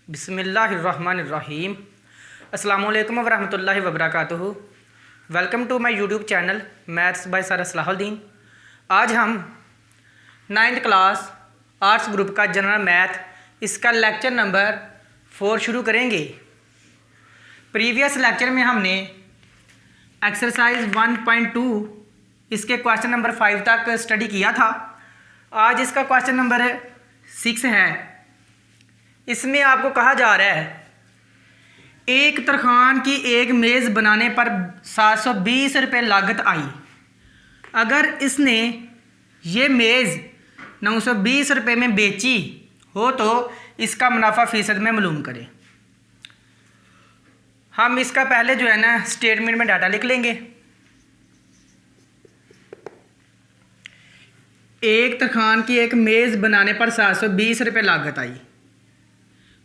बिस्मिल्लाहिर्रहमानिर्रहीम। अस्सलामुअलैकुम वरहमतुल्लाहि वबरकातुहू। Welcome to my YouTube channel maths by sir Salahuddin. आज हम 9th क्लास आर्ट्स ग्रुप का जनरल मैथ इसका लेक्चर नंबर 4 शुरू करेंगे। प्रीवियस लेक्चर में हमने एक्सरसाइज 1.2 इसके क्वेश्चन नंबर 5 तक स्टडी किया था। आज इसका क्वेश्चन नंबर 6 है। इसमें आपको कहा जा रहा है एक तरखान की एक मेज़ बनाने पर 720 रुपये लागत आई। अगर इसने ये मेज़ 920 रुपये में बेची हो तो इसका मुनाफा फ़ीसद में मालूम करें। हम इसका पहले जो है ना स्टेटमेंट में डाटा लिख लेंगे। एक तरखान की एक मेज़ बनाने पर 720 रुपये लागत आई।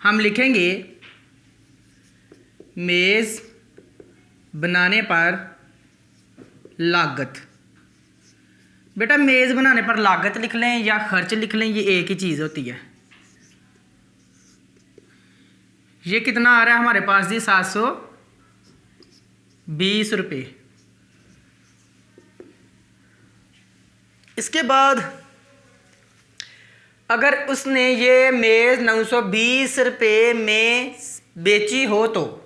हम लिखेंगे मेज़ बनाने पर लागत। बेटा मेज़ बनाने पर लागत लिख लें या खर्च लिख लें, ये एक ही चीज़ होती है। ये कितना आ रहा है हमारे पास जी 720 रुपये। इसके बाद अगर उसने ये मेज़ 920 रुपये में बेची हो तो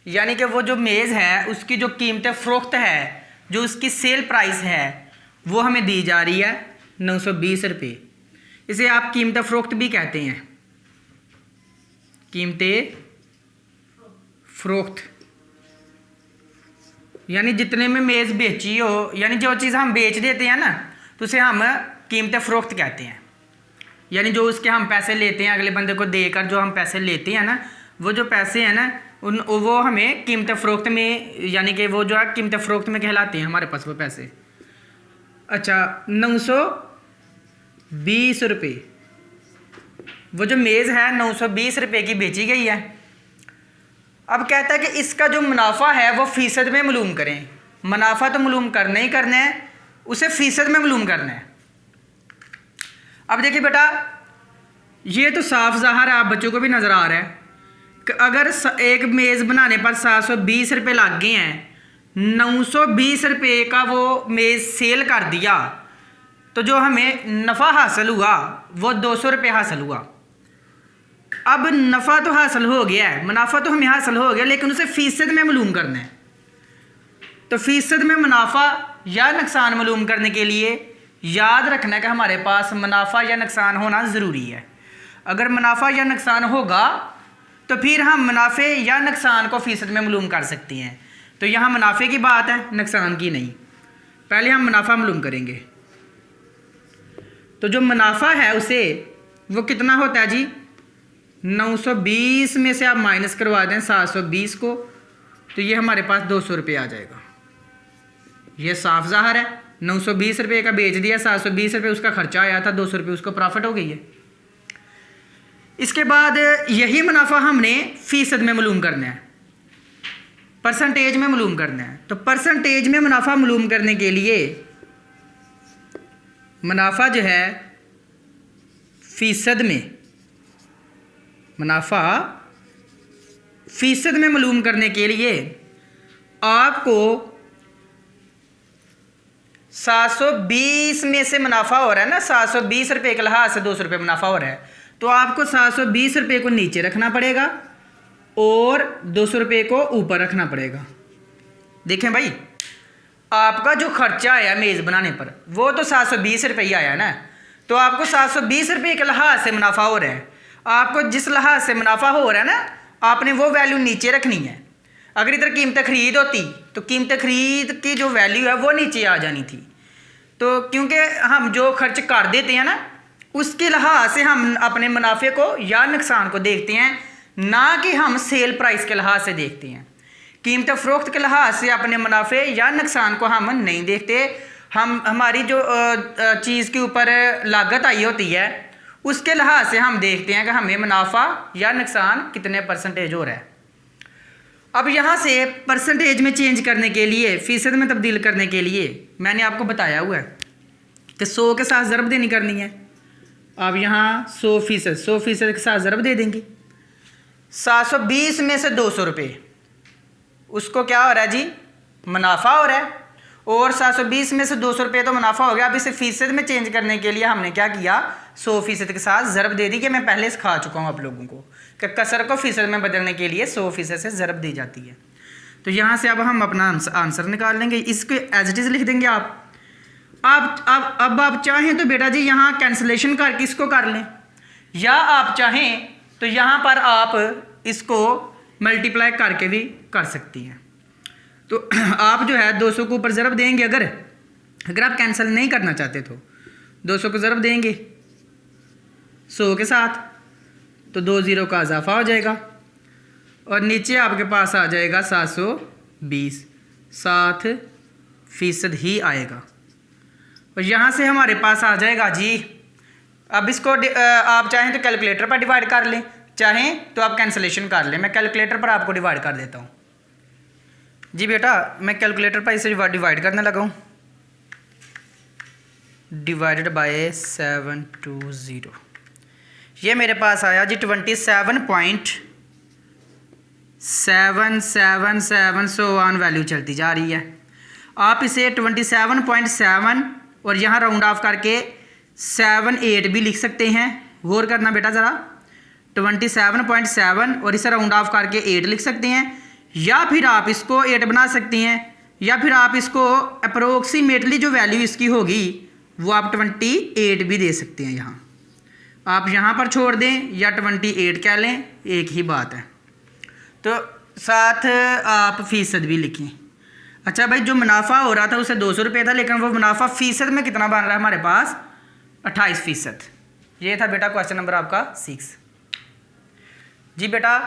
यानी कि वो जो मेज़ है उसकी जो कीमत फ़रोख्त है, जो उसकी सेल प्राइस है, वो हमें दी जा रही है 920 रुपये। इसे आप कीमत फ़रोख्त भी कहते हैं, कीमत फ़रोख्त। यानी जितने में मेज़ बेची हो, यानी जो चीज़ हम बेच देते हैं ना तो उसे हम कीमत फ़रोख्त कहते हैं। यानी जो उसके हम पैसे लेते हैं अगले बंदे को देकर, जो हम पैसे लेते हैं ना, वो जो पैसे हैं ना वो हमें कीमत फ़रोख्त में, यानी कि वो जो है कीमत फ़रोख्त में कहलाते हैं हमारे पास वो पैसे। अच्छा 920 रुपये, वो जो मेज़ है 920 रुपये की बेची गई है। अब कहता है कि इसका जो मुनाफा है वो फ़ीसद में मालूम करें। मुनाफा तो मालूम करना ही करना है, उसे फ़ीसद में मालूम करना है। अब देखिए बेटा ये तो साफ ज़ाहिर है, आप बच्चों को भी नज़र आ रहा है कि अगर एक मेज़ बनाने पर 720 रुपये लग गए हैं, 920 रुपये का वो मेज़ सेल कर दिया तो जो हमें नफ़ा हासिल हुआ वो 200 रुपये हासिल हुआ। अब नफ़ा तो हासिल हो गया है, मुनाफा तो हमें हासिल हो गया, लेकिन उसे फ़ीसद में मालूम करना है। तो फ़ीसद में मुनाफा या नुकसान मालूम करने के लिए याद रखना है कि हमारे पास मुनाफा या नुकसान होना ज़रूरी है। अगर मुनाफा या नुकसान होगा तो फिर हम मुनाफे या नुकसान को फ़ीसद में मालूम कर सकते हैं। तो यहाँ मुनाफे की बात है, नुकसान की नहीं। पहले हम मुनाफा मालूम करेंगे। तो जो मुनाफा है उसे वो कितना होता है जी, 920 में से आप माइनस करवा दें 720 को, तो ये हमारे पास 200 रुपये आ जाएगा। ये साफ ज़ाहिर है, 920 रुपये का बेच दिया, 720 रुपये उसका खर्चा आया था, 200 रुपये उसको प्रॉफिट हो गई है। इसके बाद यही मुनाफा हमने फ़ीसद में मालूम करना है, परसेंटेज में मालूम करना है। तो परसेंटेज में मुनाफा मालूम करने के लिए मुनाफा जो है फ़ीसद में, मुनाफा फ़ीसद में मालूम करने के लिए आपको 720 में से मुनाफा हो रहा है ना, 720 रुपये के लिहाज से 200 रुपये मुनाफा हो रहा है, तो आपको 720 रुपये को नीचे रखना पड़ेगा और 200 रुपये को ऊपर रखना पड़ेगा। देखें भाई, आपका जो खर्चा आया मेज़ बनाने पर वो तो 720 रुपये ही आया ना, तो आपको 720 रुपये के लिहाज से मुनाफा हो रहा है। आपको जिस लिहाज से मुनाफा हो रहा है ना, आपने वो वैल्यू नीचे रखनी है। अगर इधर कीमत ख़रीद होती तो कीमत ख़रीद की जो वैल्यू है वो नीचे आ जानी थी। तो क्योंकि हम जो खर्च कर देते हैं ना उसके लिहाज से हम अपने मुनाफे को या नुकसान को देखते हैं, ना कि हम सेल प्राइस के लिहाज से देखते हैं। कीमत फ़रोख्त के लिहाज से अपने मुनाफे या नुकसान को हम नहीं देखते। हम हमारी जो चीज़ के ऊपर लागत आई होती है उसके लिहाज से हम देखते हैं कि हमें मुनाफा या नुकसान कितने परसेंटेज हो रहा है। अब यहाँ से परसेंटेज में चेंज करने के लिए, फ़ीसद में तब्दील करने के लिए मैंने आपको बताया हुआ है कि 100 के साथ ज़रब देनी करनी है। अब यहाँ 100% के साथ ज़रब दे देंगे। 720 में से 200 रुपये उसको क्या हो रहा है जी, मुनाफा हो रहा है। और 720 में से 200 रुपये तो मुनाफा हो गया। अब इसे फीसद में चेंज करने के लिए हमने क्या किया, 100% के साथ ज़रब दे दी, कि मैं पहले सिखा चुका हूँ आप लोगों को कि कसर को फीसद में बदलने के लिए 100% से ज़रब दी जाती है। तो यहाँ से अब हम अपना आंसर निकाल लेंगे, इसको एज इट इज़ लिख देंगे आप। अब आप चाहें तो बेटा जी यहाँ कैंसलेशन करके इसको कर लें, या आप चाहें तो यहाँ पर आप इसको मल्टीप्लाई करके भी कर सकती हैं। तो आप जो है 200 को ऊपर ज़रब देंगे, अगर आप कैंसिल नहीं करना चाहते तो 200 को ज़रब देंगे 100 के साथ, तो 2 ज़ीरो का इजाफा हो जाएगा और नीचे आपके पास आ जाएगा 720, 60% ही आएगा। और यहाँ से हमारे पास आ जाएगा जी, अब इसको आप चाहें तो कैलकुलेटर पर डिवाइड कर लें, चाहें तो आप कैंसलेशन कर लें। मैं कैलकुलेटर पर आपको डिवाइड कर देता हूँ जी बेटा, मैं कैलकुलेटर पर इसे डिवाइड करने लगा हूँ। डिवाइडेड बाय 720, ये मेरे पास आया जी 27.777 सो ऑन वैल्यू चलती जा रही है। आप इसे 27.7 और यहाँ राउंड ऑफ करके 78 भी लिख सकते हैं। गौर करना बेटा ज़रा, 27.7 और इसे राउंड ऑफ करके 8 लिख सकते हैं, या फिर आप इसको 8 बना सकते हैं, या फिर आप इसको अप्रोक्सीमेटली जो वैल्यू इसकी होगी वो आप 28 भी दे सकते हैं। यहाँ आप यहाँ पर छोड़ दें या 28 कह लें, एक ही बात है। तो साथ आप फीसद भी लिखें। अच्छा भाई, जो मुनाफा हो रहा था उसे 200 रुपये था, लेकिन वो मुनाफा फ़ीसद में कितना बन रहा है हमारे पास, 28%। ये था बेटा क्वेश्चन नंबर आपका 6 जी। बेटा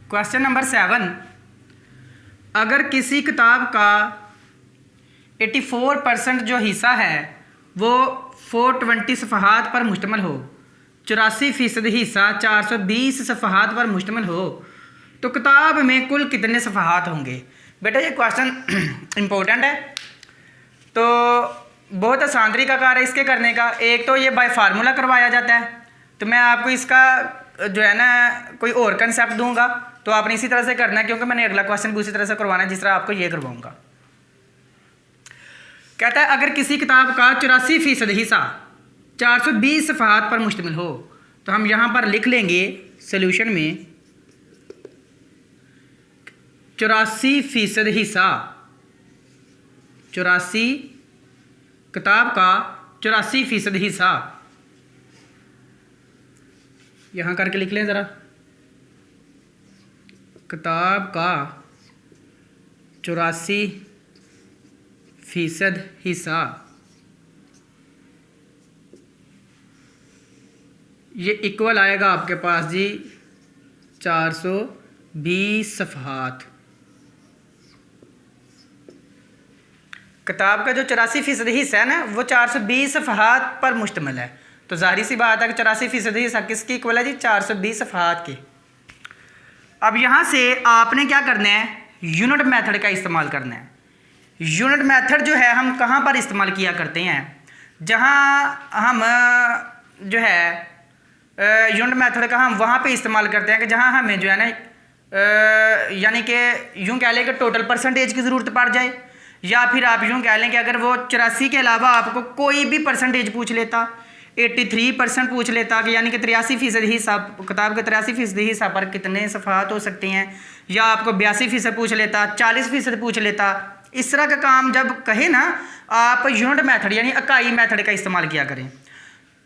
क्वेश्चन नंबर 7, अगर किसी किताब का 84% जो हिस्सा है वो 420 सफ़हात पर मुश्तमिल हो, 84% हिस्सा 420 सफ़हात पर मुश्तमिल हो, तो किताब में कुल कितने सफ़हात होंगे। बेटा ये क्वेश्चन इम्पोर्टेंट है, तो बहुत आसान तरीकाकार है इसके करने का। एक तो ये बाय फार्मूला करवाया जाता है, तो मैं आपको इसका जो है ना कोई और कंसेप्ट दूंगा, तो आपने इसी तरह से करना है, क्योंकि मैंने अगला क्वेश्चन भी उसी तरह से करवाना है जिस तरह आपको ये करवाऊंगा। कहता है अगर किसी किताब का 84% हिस्सा 420 सफ़हात पर मुश्तमिल हो, तो हम यहाँ पर लिख लेंगे सोल्यूशन में 84% हिस्सा, 84 किताब का 84% हिस्सा, यहाँ करके लिख लें ज़रा, किताब का 84% हिस्सा, ये इक्वल आएगा आपके पास जी 420 सफ़हात। किताब का जो 84% हिस्सा है ना वो 420 सफ़हात पर मुश्तमिल है, तो जाहिर सी बात है कि 84% हिस्सा किसकी इक्वल है जी, 420 सफ़हात के। अब यहाँ से आपने क्या करना है, यूनिट मेथड का इस्तेमाल करना है। यूनिट मेथड जो है हम कहाँ पर इस्तेमाल किया करते हैं, जहाँ हम जो है यूनिट मेथड का हम वहाँ पे इस्तेमाल करते हैं कि जहाँ हमें जो है ना यानी कि यूँ कह लें कि टोटल परसेंटेज की ज़रूरत पड़ जाए, या फिर आप यूँ कह लें कि अगर वो 84 के अलावा आपको कोई भी परसेंटेज पूछ लेता, 83% पूछ लेता कि यानी कि 83% हिस्सा, किताब के 83% हिस्सा पर कितने सफ़हात हो सकते हैं, या आपको 82% पूछ लेता, 40% पूछ लेता, इस तरह का काम जब कहे ना आप यूनिट मेथड यानी इकाई मेथड का इस्तेमाल किया करें,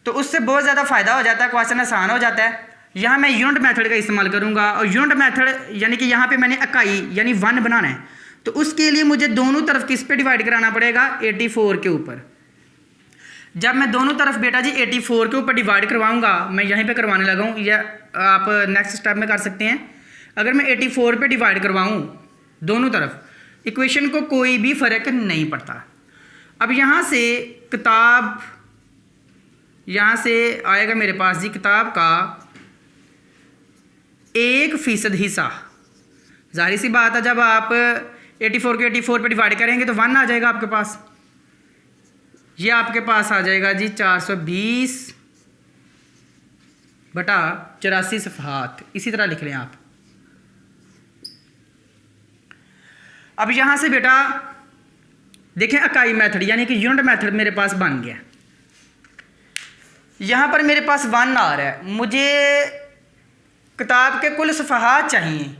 तो उससे बहुत ज़्यादा फ़ायदा हो जाता है, क्वेश्चन आसान हो जाता है। यहाँ मैं यूनिट मेथड का इस्तेमाल करूँगा, और यूनिट मेथड यानी कि यहाँ पे मैंने इकाई यानी 1 बनाना है, तो उसके लिए मुझे दोनों तरफ किस पे डिवाइड कराना पड़ेगा, 84 के ऊपर। जब मैं दोनों तरफ बेटा जी 84 के ऊपर डिवाइड करवाऊँगा, मैं यहीं पे करवाने लगा हूँ, या आप नेक्स्ट स्टेप में कर सकते हैं। अगर मैं 84 पे डिवाइड करवाऊँ दोनों तरफ, इक्वेशन को कोई भी फ़र्क नहीं पड़ता। अब यहाँ से किताब, यहाँ से आएगा मेरे पास जी किताब का 1% हिस्सा। जाहिर सी बात है जब आप 84 के 84 पे डिवाइड करेंगे तो 1 आ जाएगा आपके पास, ये आपके पास आ जाएगा जी 420 बटा 84 सफ़हात, इसी तरह लिख लें आप। अब यहाँ से बेटा देखें इकाई मेथड यानी कि यूनिट मेथड मेरे पास बन गया। यहाँ पर मेरे पास 1 आ रहा है, मुझे किताब के कुल सफ़हात चाहिए।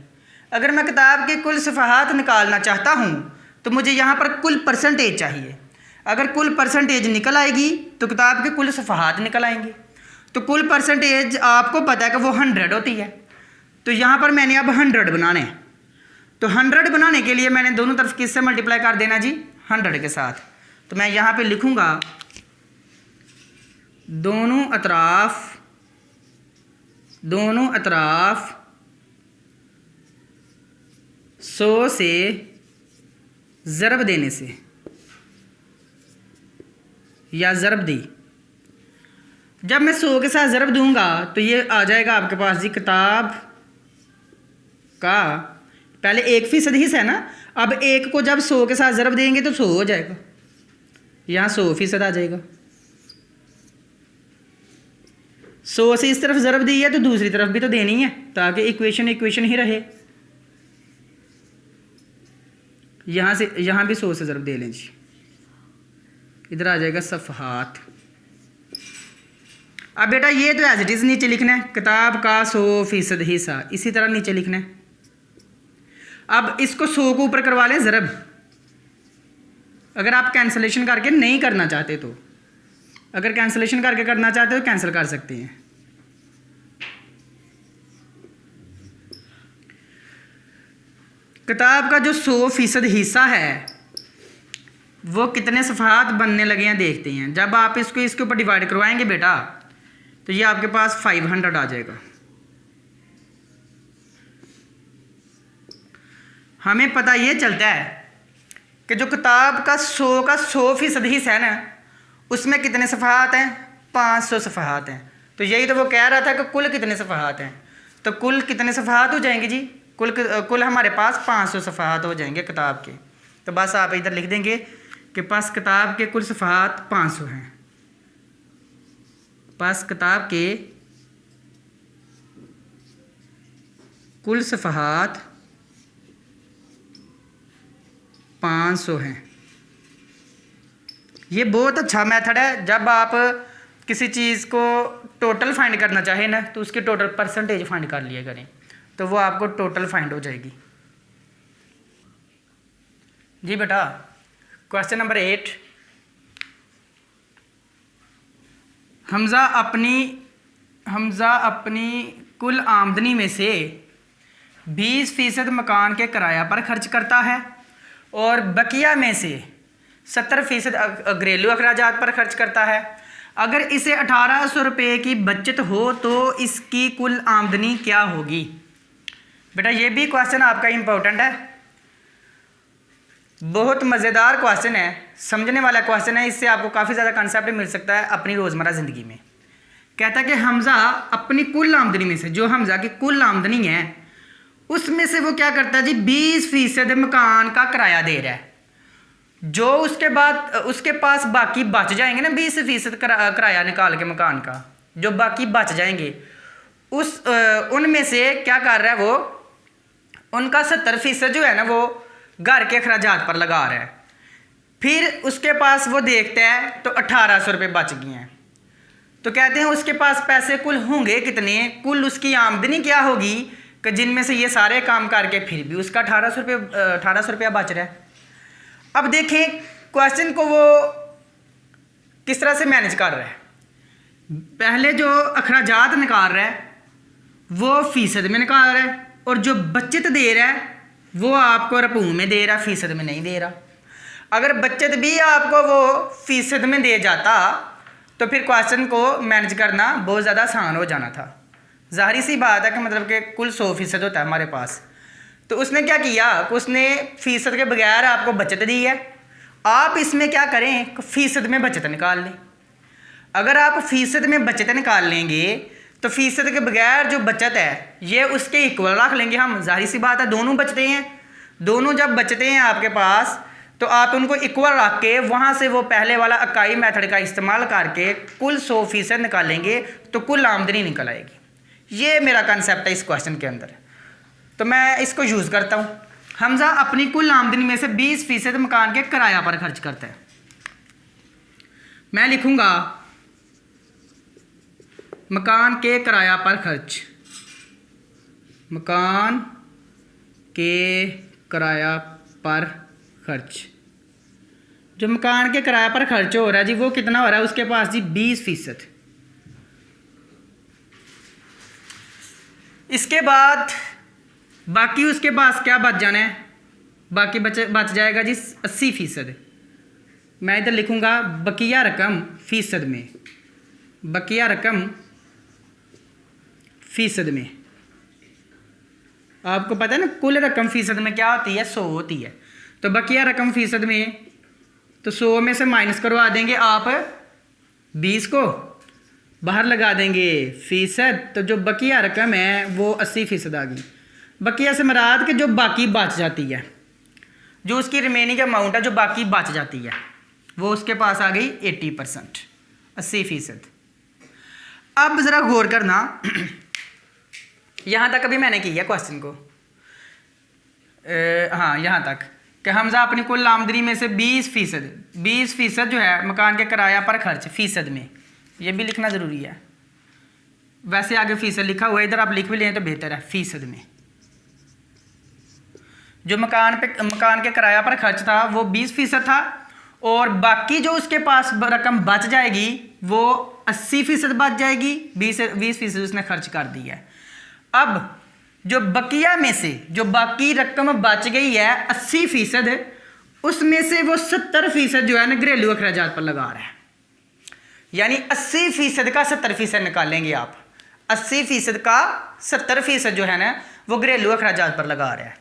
अगर मैं किताब के कुल सफ़हात निकालना चाहता हूँ तो मुझे यहाँ पर कुल परसेंटेज चाहिए। अगर कुल परसेंटेज निकल आएगी तो किताब के कुल सफ़हात निकल आएंगे। तो कुल परसेंटेज आपको पता है कि वो 100 होती है। तो यहाँ पर मैंने अब 100 बनाने हैं। तो 100 बनाने के लिए मैंने दोनों तरफ किससे मल्टीप्लाई कर देना जी? 100 के साथ। तो मैं यहाँ पे लिखूँगा दोनों अतराफ 100 से ज़रब देने से या ज़रब दी। जब मैं 100 के साथ ज़रब दूंगा तो ये आ जाएगा आपके पास जी किताब का, पहले 1% हिस्सा है ना, अब 1 को जब 100 के साथ ज़रब देंगे तो 100 हो जाएगा, यहाँ 100% आ जाएगा। 100 से इस तरफ ज़रब दी है तो दूसरी तरफ भी तो देनी है ताकि इक्वेशन ही रहे। यहाँ से यहाँ भी 100 से ज़रब दे लें जी, इधर आ जाएगा सफ़हात। अब बेटा ये तो एज इट इज़ नीचे लिखना है, किताब का 100% हिस्सा, इसी तरह नीचे लिखना है। अब इसको 100 को ऊपर करवा लें ज़रब, अगर आप कैंसलेशन करके नहीं करना चाहते तो। अगर कैंसलेशन करके करना चाहते हो कैंसिल कर सकते हैं। किताब का जो 100% हिस्सा है वो कितने सफ़हात बनने लगे हैं देखते हैं। जब आप इसके ऊपर डिवाइड करवाएंगे बेटा तो ये आपके पास 500 आ जाएगा। हमें पता ये चलता है कि जो किताब का 100% हिस्सा है ना उसमें कितने सफ़हात हैं? 500 सफ़हात हैं। तो यही तो वो कह रहा था कि कुल कितने सफ़हात हैं। तो कुल कितने सफ़हात हो जाएंगे जी? कुल हमारे पास 500 सफ़हात हो जाएंगे किताब के। तो बस आप इधर लिख देंगे कि पास किताब के कुल सफ़हात 500 हैं। पास किताब के कुल सफ़हात 500 हैं। ये बहुत अच्छा मेथड है। जब आप किसी चीज़ को टोटल फाइंड करना चाहें ना तो उसकी टोटल परसेंटेज फाइंड कर लिया करें तो वो आपको टोटल फाइंड हो जाएगी। जी बेटा क्वेश्चन नंबर 8, हमज़ा अपनी कुल आमदनी में से 20% मकान के किराया पर खर्च करता है और बकिया में से 70% घरेलू अखराजात पर खर्च करता है। अगर इसे 1800 रुपये की बचत हो तो इसकी कुल आमदनी क्या होगी? बेटा ये भी क्वेश्चन आपका इम्पोर्टेंट है, बहुत मज़ेदार क्वेश्चन है, समझने वाला क्वेश्चन है। इससे आपको काफ़ी ज़्यादा कंसेप्ट मिल सकता है अपनी रोज़मर्रा ज़िंदगी में। कहता है कि हमज़ा अपनी कुल आमदनी में से, जो हमज़ा की कुल आमदनी है उसमें से वो क्या करता है जी 20% मकान का किराया दे रहा है। जो उसके बाद उसके पास बाकी बच जाएंगे ना 20% किराया निकाल के मकान का, जो बाकी बच जाएंगे उनमें से क्या कर रहा है वो, उनका 70% जो है ना वो घर के अखराजात पर लगा रहा है। फिर उसके पास वो देखता है तो 1800 रुपये बच गए हैं। तो कहते हैं उसके पास पैसे कुल होंगे कितने, कुल उसकी आमदनी क्या होगी कि जिनमें से ये सारे काम करके फिर भी उसका 1800 रुपया बच रहा है। अब देखें क्वेश्चन को वो किस तरह से मैनेज कर रहा है। पहले जो अखराजात निकाल रहा है वो फीसद में निकाल रहा है और जो बचत दे रहा है वो आपको रुपये में दे रहा, फीसद में नहीं दे रहा। अगर बचत भी आपको वो फीसद में दे जाता तो फिर क्वेश्चन को मैनेज करना बहुत ज़्यादा आसान हो जाना था। ज़ाहिर सी बात है कि मतलब कि कुल 100% होता है हमारे पास। तो उसने क्या किया, उसने फीसद के बगैर आपको बचत दी है। आप इसमें क्या करें, फीसद में बचत निकाल लें। अगर आप फीसद में बचत निकाल लेंगे तो फीसद के बगैर जो बचत है ये उसके इक्वल रख लेंगे हम। ज़ाहिर सी बात है दोनों बचते हैं, दोनों जब बचते हैं आपके पास तो आप उनको इक्वल रख के वहाँ से वो पहले वाला इकाई मेथड का इस्तेमाल करके कुल 100% निकालेंगे तो कुल आमदनी निकल आएगी। ये मेरा कंसेप्ट है इस क्वेश्चन के अंदर, तो मैं इसको यूज़ करता हूँ। हमजा अपनी कुल आमदनी में से 20% मकान के किराया पर खर्च करता है। मैं लिखूँगा मकान के किराया पर खर्च, मकान के किराया पर खर्च। जो मकान के किराया पर खर्च हो रहा है जी वो कितना हो रहा है उसके पास जी 20%। इसके बाद बाकी उसके पास क्या बच जाना है, बाकी बच जाएगा जी 80%। मैं इधर लिखूंगा बकिया रकम फीसद में, बकिया रकम फीसद में। आपको पता है ना कुल रकम फीसद में क्या होती है, 100 होती है। तो बकिया रकम फीसद में तो 100 में से माइनस करवा देंगे आप 20 को, बाहर लगा देंगे फीसद, तो जो बकिया रकम है वो 80% आ गई। बकिया से मुराद कि जो बाकी बच जाती है, जो उसकी रिमेनिंग अमाउंट है जो बाकी बच जाती है वो उसके पास आ गई 80%, 80%। अब ज़रा गौर करना, यहाँ तक अभी मैंने किया क्वेश्चन को, हाँ यहाँ तक कि हमजा अपनी कुल आमदनी में से 20% जो है मकान के किराया पर खर्च फीसद में, ये भी लिखना ज़रूरी है। वैसे आगे फीसद लिखा हुआ है, इधर आप लिख भी लें तो बेहतर है। फीसद में जो मकान के किराया पर खर्च था वो 20% था, और बाकी जो उसके पास रकम बच जाएगी वो 80% बच जाएगी, 20% उसने खर्च कर दी है। अब जो बकिया में से जो बाकी रकम बच गई है 80%, उसमें से वो 70% जो है ना घरेलू अखराजात पर लगा रहा है। यानी 80% का 70% निकालेंगे आप, 80% का 70% जो है ना वो घरेलू अखराजात पर लगा रहा है।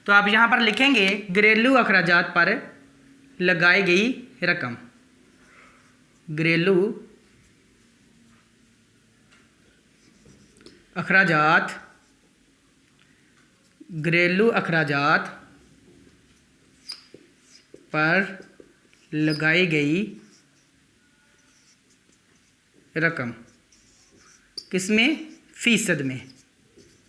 तो आप यहाँ पर लिखेंगे घरेलू अखराजात पर लगाई गई रकम, घरेलू अखराजात, घरेलू अखराजात पर लगाई गई रकम, किसमें, फीसद में।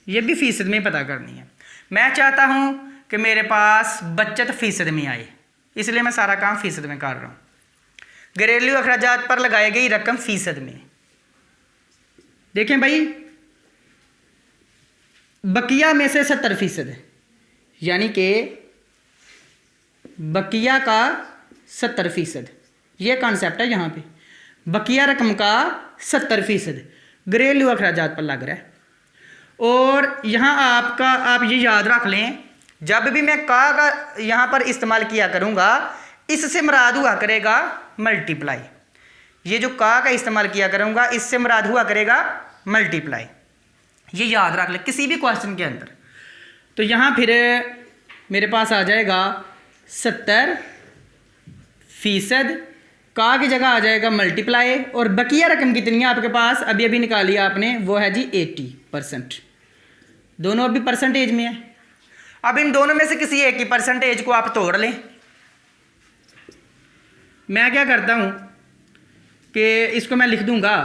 ये भी फीसद में पता करनी है। मैं चाहता हूं कि मेरे पास बचत फीसद में आए, इसलिए मैं सारा काम फीसद में कर रहा हूं। घरेलू अखराजात पर लगाई गई रकम फीसद में। देखें भाई, बकिया में से 70%, यानी कि बकिया का 70%, ये कॉन्सेप्ट है। यहाँ पे बकिया रकम का 70% घरेलू अखराजात पर लग रहा है। और यहाँ आप ये याद रख लें, जब भी मैं का यहाँ पर इस्तेमाल किया करूँगा, इससे मुराद हुआ करेगा मल्टीप्लाई। ये जो का इस्तेमाल किया करूँगा इससे मुराद हुआ करेगा मल्टीप्लाई, ये याद रख ले किसी भी क्वेश्चन के अंदर। तो यहाँ फिर मेरे पास आ जाएगा 70%, का की जगह आ जाएगा मल्टीप्लाई, और बकिया रकम कितनी है आपके पास, अभी अभी निकाली आपने, वो है जी 80%। दोनों अभी परसेंटेज में है। अब इन दोनों में से किसी एक की परसेंटेज को आप तोड़ लें। मैं क्या करता हूँ कि इसको मैं लिख दूंगा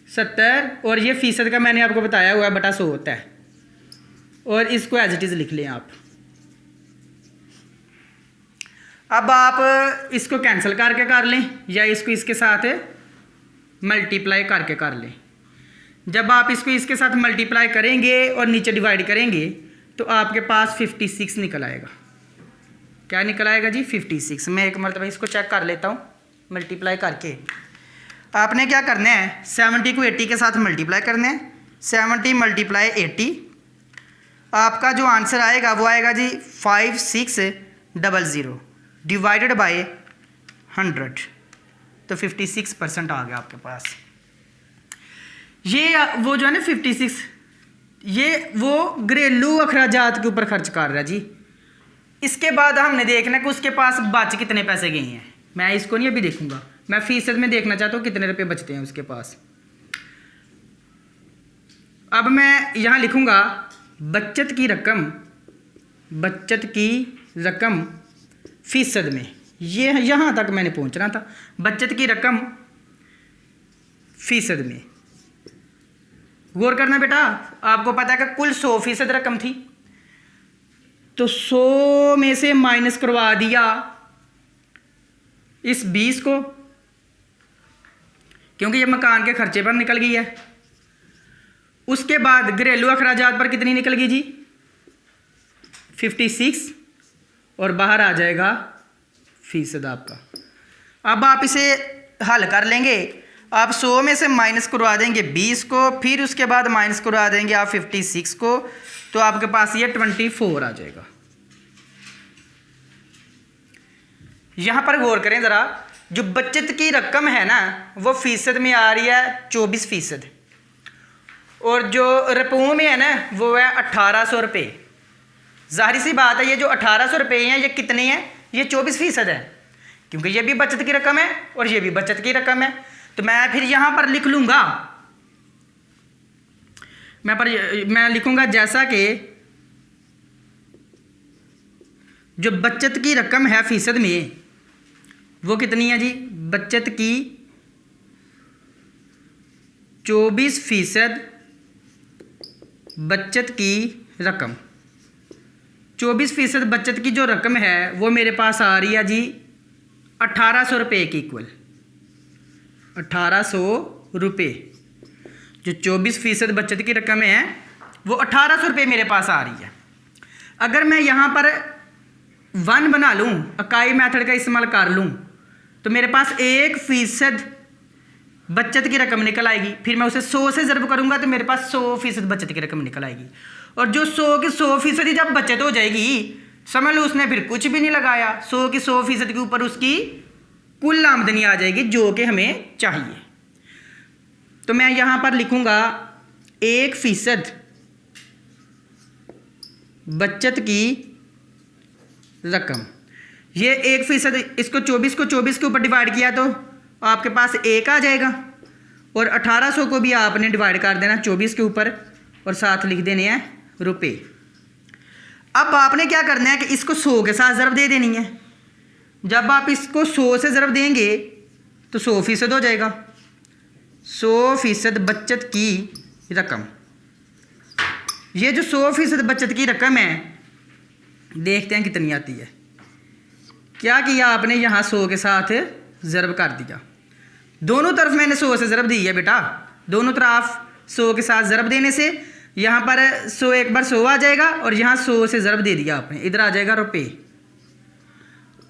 70 और ये फीसद का मैंने आपको बताया हुआ है बटा 100 होता है, और इसको एज इट इज़ लिख लें आप। अब आप इसको कैंसिल करके कर लें या इसको इसके साथ मल्टीप्लाई करके कर लें। जब आप इसको इसके साथ मल्टीप्लाई करेंगे और नीचे डिवाइड करेंगे तो आपके पास 56 निकल आएगा। क्या निकल आएगा जी, 56। मैं एक मरतबा इसको चेक कर लेता हूँ मल्टीप्लाई करके। आपने क्या करना है, 70 को 80 के साथ मल्टीप्लाई करना है। 70 मल्टीप्लाई 80, आपका जो आंसर आएगा वो आएगा जी 5600 डिवाइडेड बाय 100, तो 56% आ गया आपके पास। ये वो जो है ना 56, ये वो घरेलू अखराजात के ऊपर खर्च कर रहा है जी। इसके बाद हमने देखना कि उसके पास बच कितने पैसे गए हैं। मैं इसको नहीं अभी देखूंगा, मैं फीसद में देखना चाहता हूँ कितने रुपए बचते हैं उसके पास। अब मैं यहाँ लिखूंगा बचत की रकम फीसद में। ये यहाँ तक मैंने पहुँचना था। बचत की रकम फीसद में। गौर करना बेटा, आपको पता है कि कुल 100% रकम थी, तो 100 में से माइनस करवा दिया इस 20 को, क्योंकि ये मकान के खर्चे पर निकल गई है। उसके बाद घरेलू अखराजात पर कितनी निकल गई जी? 56, और बाहर आ जाएगा फीसद आपका। अब आप इसे हल कर लेंगे। आप 100 में से माइनस करवा देंगे 20 को, फिर उसके बाद माइनस करवा देंगे आप 56 को, तो आपके पास ये 24 आ जाएगा। यहां पर गौर करें ज़रा, जो बचत की रकम है ना वो फीसद में आ रही है 24%, और जो रुपयों में है ना वो है 1800 रुपये। जाहिर सी बात है, ये जो 1800 रुपये हैं ये कितने हैं? ये 24% है, क्योंकि ये भी बचत की रकम है और ये भी बचत की रकम है। तो मैं फिर यहां पर लिख लूंगा, मैं लिखूंगा जैसा कि जो बचत की रकम है फीसद में वो कितनी है जी? बचत की 24% बचत की रकम, 24% बचत की जो रकम है वो मेरे पास आ रही है जी 1800 रुपये की इक्वल। 1800 रुपये, जो 24% बचत की रकम है वो 1800 रुपये मेरे पास आ रही है। अगर मैं यहाँ पर 1 बना लूँ, इकाई मेथड का इस्तेमाल कर लूँ, तो मेरे पास 1% बचत की रकम निकल आएगी। फिर मैं उसे 100 से ज़रब करूँगा तो मेरे पास 100% बचत की रकम निकल आएगी। और जो 100 की 100% जब बचत हो जाएगी, समझ लो उसने फिर कुछ भी नहीं लगाया, 100 की 100% के ऊपर उसकी कुल आमदनी आ जाएगी जो कि हमें चाहिए। तो मैं यहाँ पर लिखूँगा 1% बचत की रकम। ये 1%, इसको 24 को 24 के ऊपर डिवाइड किया तो आपके पास 1 आ जाएगा, और 1800 को भी आपने डिवाइड कर देना 24 के ऊपर और साथ लिख देने हैं रुपए। अब आपने क्या करना है कि इसको 100 के साथ ज़रब दे देनी है। जब आप इसको 100 से ज़रब देंगे तो 100% हो जाएगा। 100% बचत की रकम, ये जो 100% बचत की रकम है देखते हैं कितनी आती है। क्या किया आपने? यहाँ 100 के साथ ज़रब कर दिया। दोनों तरफ मैंने 100 से ज़रब दी है बेटा, दोनों तरफ 100 के साथ ज़रब देने से यहाँ पर 100 एक बार 100 आ जाएगा, और यहाँ 100 से ज़रब दे दिया आपने, इधर आ जाएगा रुपये।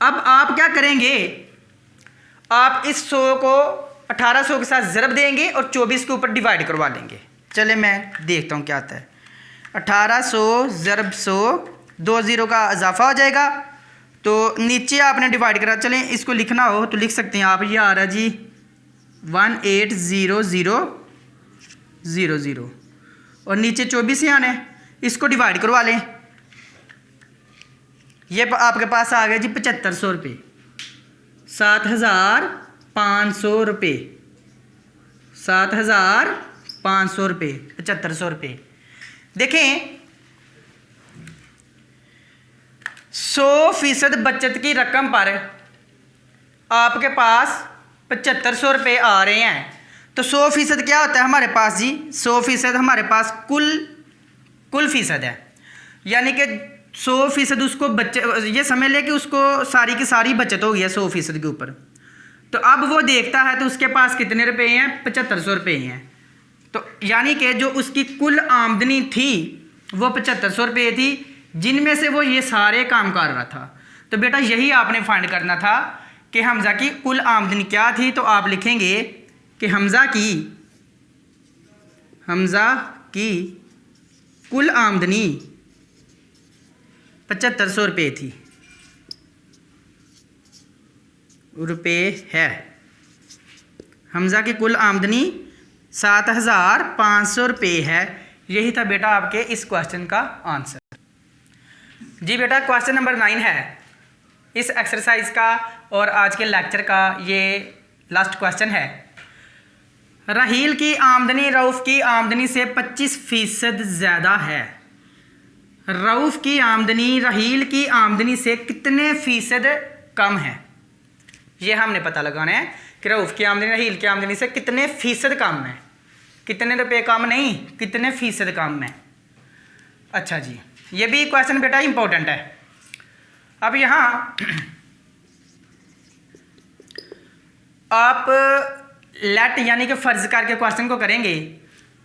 अब आप क्या करेंगे? आप इस 100 को 1800 के साथ ज़रब देंगे और 24 के ऊपर डिवाइड करवा लेंगे। चले मैं देखता हूँ क्या आता है। 1800 ज़रब 100, 2 0 का इजाफा हो जाएगा, तो नीचे आपने डिवाइड करा। चलें इसको लिखना हो तो लिख सकते हैं आप। ये आ रहा जी 180000, और नीचे 24 ही आने, इसको डिवाइड करवा लें। ये आपके पास आ गया जी 7500 रुपये, 7500 रुपये, 7500 रुपये, 7500 रुपये। देखें 100% बचत की रकम पर आपके पास 7500 रुपये आ रहे हैं, तो 100% क्या होता है हमारे पास जी? 100% हमारे पास कुल फीसद है, यानी कि 100% उसको ये समझ ले कि उसको सारी की सारी बचत हो गई है 100% के ऊपर। तो अब वो देखता है तो उसके पास कितने रुपए हैं? 7500 रुपये हैं। तो यानी कि जो उसकी कुल आमदनी थी वो 7500 रुपये थी, जिनमें से वो ये सारे काम कर रहा था। तो बेटा यही आपने फाइंड करना था कि हमज़ा की कुल आमदनी क्या थी। तो आप लिखेंगे कि हमज़ा की कुल आमदनी 7500 रुपये थी, है। हमज़ा की कुल आमदनी 7500 रुपये है। यही था बेटा आपके इस क्वेश्चन का आंसर। जी बेटा क्वेश्चन नंबर 9 है इस एक्सरसाइज का और आज के लेक्चर का ये लास्ट क्वेश्चन है। राहील की आमदनी रऊफ़ की आमदनी से 25% ज़्यादा है। रऊफ़ की आमदनी राहील की आमदनी से कितने फ़ीसद कम है? ये हमने पता लगाना है कि रऊफ की आमदनी रहील की आमदनी से कितने फीसद कम है, कितने रुपए कम नहीं, कितने फीसद कम है। अच्छा जी, ये भी क्वेश्चन बेटा इंपॉर्टेंट है। अब यहाँ आप लेट यानी कि फर्ज करके क्वेश्चन को करेंगे,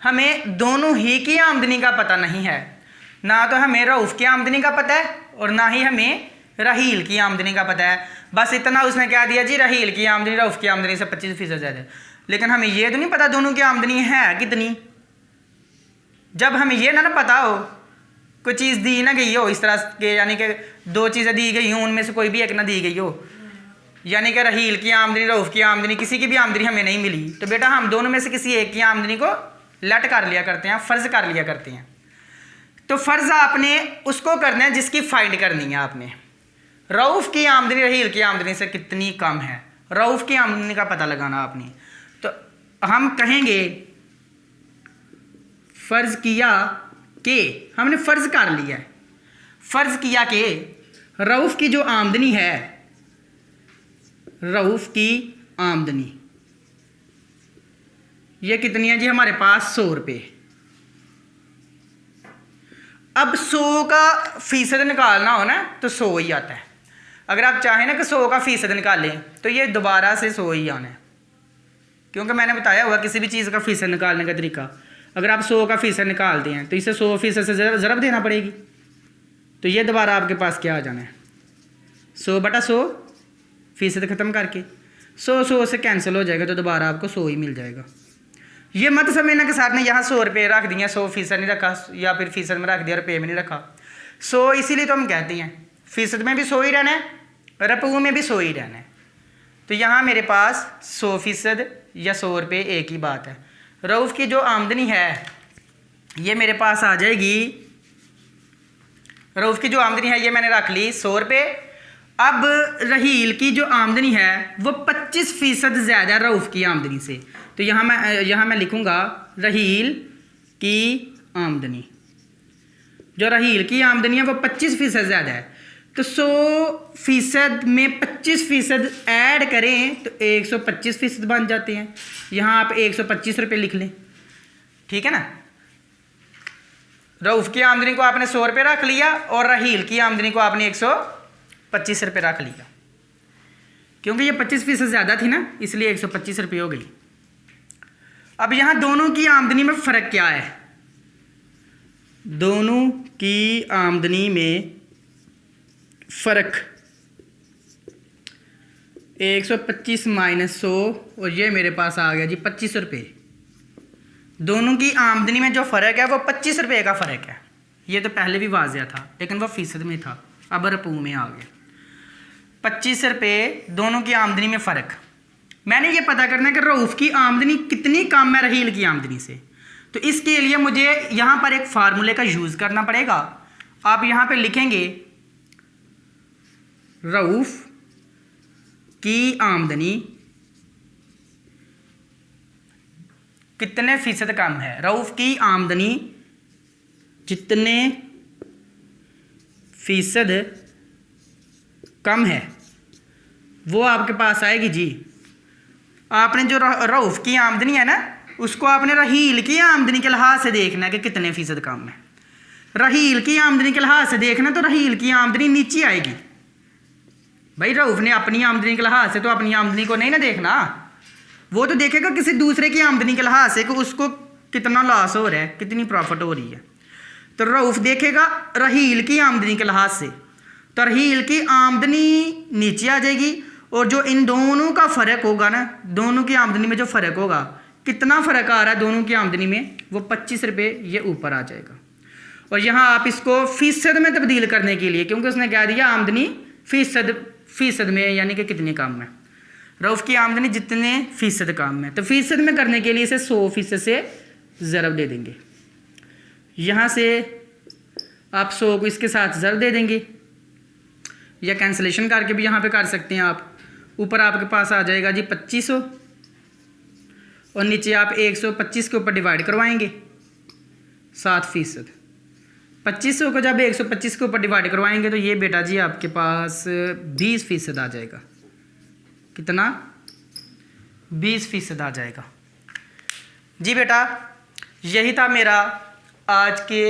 हमें दोनों ही की आमदनी का पता नहीं है, ना तो हमें रऊफ की आमदनी का पता है और ना ही हमें रहील की आमदनी का पता है। बस इतना उसने क्या दिया जी, रहील की आमदनी रऊफ की आमदनी से 25% ज़्यादा, लेकिन हमें ये तो नहीं पता दोनों की आमदनी है कितनी। जब हमें ये ना पता हो, कोई चीज़ दी ना गई हो इस तरह के, यानी कि दो चीज़ें दी गई हों, उनमें से कोई भी एक ना दी गई हो, यानी कि रहील की आमदनी रऊफ की आमदनी, किसी की भी आमदनी हमें नहीं मिली, तो बेटा हम दोनों में से किसी एक की आमदनी को लट कर लिया करते हैं, फ़र्ज कर लिया करते हैं। तो फ़र्ज आपने उसको करना है जिसकी फाइंड करनी है आपने। रऊफ की आमदनी रहील की आमदनी से कितनी कम है, रऊफ की आमदनी का पता लगाना आपने। तो हम कहेंगे फ़र्ज किया कि, हमने फ़र्ज कर लिया है, फ़र्ज किया कि रऊफ की जो आमदनी है, रऊफ की आमदनी ये कितनी है जी, हमारे पास 100 रुपये। अब 100 का फीसद निकालना हो ना तो 100 ही आता है। अगर आप चाहें ना कि 100 का फीसद निकालें तो ये दोबारा से 100 ही आना है, क्योंकि मैंने बताया हुआ किसी भी चीज़ का फीसद निकालने का तरीका। अगर आप 100 का फीसद निकालते हैं तो इसे 100% से ज़रब देना पड़ेगी, तो ये दोबारा आपके पास क्या आ जाना है, 100/100 फीसद ख़त्म करके 100 से कैंसिल हो जाएगा, तो दोबारा आपको 100 ही मिल जाएगा। ये मत समझना कि सर ने यहाँ 100 रुपये रख दिए, 100% नहीं रखा, या फिर फीसद में रख दिया, रुपये में नहीं रखा। 100 इसीलिए तो हम कहते हैं फीसद में भी 100 ही रहना है, रुपये में भी 100 ही रहना है। तो यहाँ मेरे पास 100% या 100 रुपये एक ही बात है। रऊफ की जो आमदनी है ये मेरे पास आ जाएगी, रऊफ की जो आमदनी है ये मैंने रख ली 100 रुपये। अब रहील की जो आमदनी है वो 25% ज़्यादा रऊफ की आमदनी से, तो यहाँ मैं लिखूँगा रहील की आमदनी, जो रहील की आमदनी है वो 25% ज़्यादा है। तो 100% में 25% ऐड करें तो 125% बन जाते हैं। यहाँ आप 125 रुपये लिख लें, ठीक है ना। रऊफ की आमदनी को आपने 100 रुपये रख लिया और रहील की आमदनी को आपने 125 रुपये रख लिया, क्योंकि ये 25% ज़्यादा थी ना, इसलिए 125 रुपये हो गई। अब यहाँ दोनों की आमदनी में फ़र्क क्या है, दोनों की आमदनी में फ़र्क 125 माइनस 100 और ये मेरे पास आ गया जी 25 रुपये। दोनों की आमदनी में जो फ़र्क है वो 25 रुपये का फ़र्क है। ये तो पहले भी वाज़िया था, लेकिन वो फीसद में था, अब रुपये में आ गया। 25 रुपये दोनों की आमदनी में फ़र्क। मैंने ये पता करना है कि रऊफ की आमदनी कितनी कम है रहील की आमदनी से, तो इसके लिए मुझे यहाँ पर एक फार्मूले का यूज़ करना पड़ेगा। आप यहाँ पे लिखेंगे रऊफ की आमदनी कितने फीसद कम है, रऊफ की आमदनी जितने फीसद कम है वो आपके पास आएगी जी। आपने जो रऊफ की आमदनी है ना उसको आपने रहील की आमदनी के लिहाज से देखना है कि कितने फीसद कम है। रहील की आमदनी के लिहाज से देखना तो रहील की आमदनी नीचे आएगी। भाई रऊफ ने अपनी आमदनी के लिहाज से तो अपनी आमदनी को नहीं ना देखना, वो तो देखेगा किसी दूसरे की आमदनी के लिहाज से कि उसको कितना लॉस हो रहा है, कितनी प्रॉफिट हो रही है। तो रऊफ देखेगा रहील की आमदनी के लिहाज से, तो रहील की आमदनी नीचे आ जाएगी और जो इन दोनों का फ़र्क होगा ना, दोनों की आमदनी में जो फ़र्क होगा, कितना फ़र्क आ रहा है दोनों की आमदनी में, वो 25 रुपये ये ऊपर आ जाएगा। और यहाँ आप इसको फीसद में तब्दील करने के लिए, क्योंकि उसने क्या दिया आमदनी फीसद में, यानी कि कितनी कम है, रऊफ की आमदनी जितने फीसद कम है, तो फीसद में करने के लिए इसे 100% से ज़रब दे देंगे। यहाँ से आप 100 को इसके साथ ज़रब दे देंगे, या कैंसलेशन करके भी यहाँ पे कर सकते हैं आप। ऊपर आपके पास आ जाएगा जी 2500 और नीचे आप 125 के ऊपर डिवाइड करवाएंगे 7%। 2500 को जब 125 के ऊपर डिवाइड करवाएंगे तो ये बेटा जी आपके पास 20% आ जाएगा। कितना? 20% आ जाएगा। जी बेटा, यही था मेरा आज के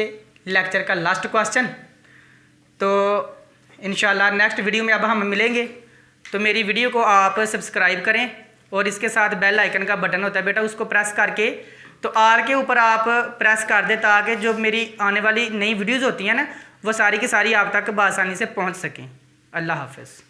लेक्चर का लास्ट क्वेश्चन। तो इंशाल्लाह नेक्स्ट वीडियो में अब हम मिलेंगे। तो मेरी वीडियो को आप सब्सक्राइब करें और इसके साथ बेल आइकन का बटन होता है बेटा, उसको प्रेस करके तो आल के ऊपर आप प्रेस कर दें, ताकि जो मेरी आने वाली नई वीडियोज़ होती हैं ना, वो सारी की सारी आप तक बआसानी से पहुँच सकें। अल्लाह हाफ़िज़।